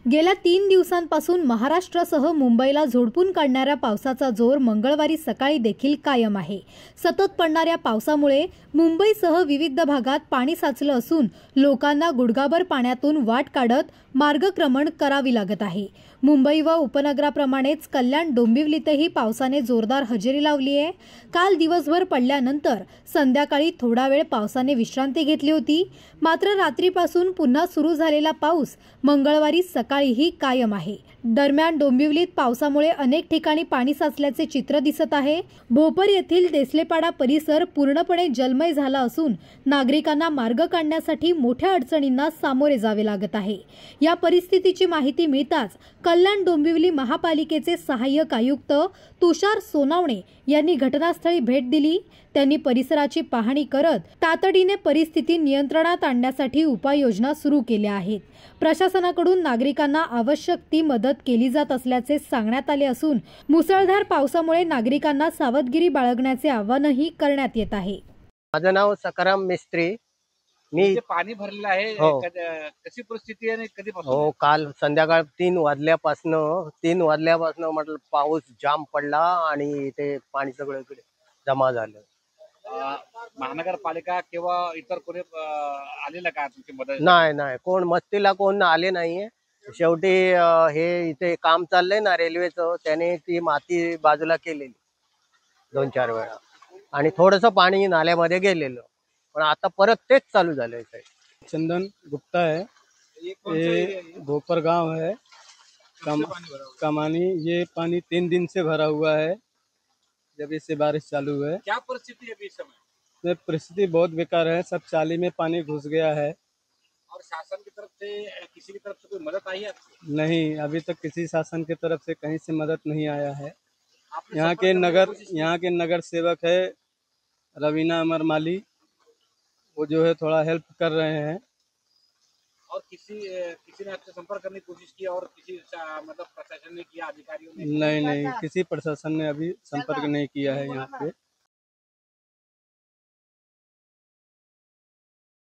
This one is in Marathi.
गेल्या 3 दिवसांपासून महाराष्ट्रासह मुंबईला झोडपून काढणाऱ्या पावसाचा जोर मंगळवारी सकाळी देखील कायम आहे। सतत पडणाऱ्या पावसामुळे मुंबईसह विविध भागात पाणी साचलं असून लोकांना गुडघाभर पाण्यातून वाट काढत मार्गक्रमण करावी लागत आहे। मुंबई व उपनगराप्रमाणेच कल्याण डोंबिवलीतही पावसाने जोरदार हजेरी लावली आहे। काल दिवसभर पडल्यानंतर संध्याकाळी थोडा वेळ पावसाने विश्रांती घेतली होती, मात्र रात्रीपासून पुन्हा सुरू झालेला पाऊस मंगळवारी सकाळीही कायम आहे। दरम्यान डोंबिवलीत पावसामुळे अनेक ठिकाणी पाणी साचल्याचे चित्र दिसत आहे। भोपर येथील देसलेपाडा परिसर पूर्णपणे जलमय झाला असून नागरिकांना मार्ग काढण्यासाठी मोठ्या अडचणींना सामोरे जावे लागत आहे। या परिस्थितीची माहिती मिळताच कल्याण डोंबिवली महापालिकेचे सहाय्यक आयुक्त तुषार सोनावणे यांनी घटनास्थळी भेट दिली। त्यांनी परिसराची पाहणी करत तातडीने परिस्थिती नियंत्रणात आणण्यासाठी उपाययोजना सुरू केल्या आहेत। प्रशासनाकडून नागरिकांना आवश्यक ती मदत केली जात असल्याचे सांगण्यात आले असून मुसळधार पावसामुळे नागरिकांना सावधगिरी बाळगण्याचे आवाहनही करण्यात येत आहे। माझं नाव सकाराम मिस्त्री। मी पाणी भरलेलं आहे, कशी परिस्थिती आहे आणि कधीपासून? हो, काल संध्याकाळ 3 वाजल्यापासून म्हटलं पाऊस जाम पडला आणि इथे पाणी सगळीकडे जमा झालं। महानगरपालिका किंवा इतर कोणी आलेला का तुमची मदत? नाही, कोण मस्तीला कोण आले नाहीये। शेवटी हे इथे काम चाललंय ना रेल्वेचं, त्याने ती माती बाजूला केलेली 2-4 वेळा आणि थोडंसं पाणी नाल्यामध्ये गेलेलं, पण आता परत तेच चालू झालंय। चंदन गुप्ता है, ये भोपर गांव है, कमानी। ये पानी 3 दिन से भरा हुआ है जब इससे बारिश चालू है। क्या परिस्थिति है अभी समय? परिस्थिति बहुत बेकार है, सब चाली में पानी घुस गया है। और शासन की तरफ से किसी की तरफ से कोई मदद आई है? नहीं, अभी तक किसी शासन की तरफ से कहीं से मदद नहीं आया है। यहाँ के नगर सेवक है रवीना अमर माली, वो जो है थोड़ा हेल्प कर रहे हैं। और किसी ने आपसे संपर्क करने की कोशिश की और किसी मतलब प्रशासन ने किया, अधिकारियों ने? नहीं, किसी प्रशासन ने अभी संपर्क नहीं किया है यहाँ पे।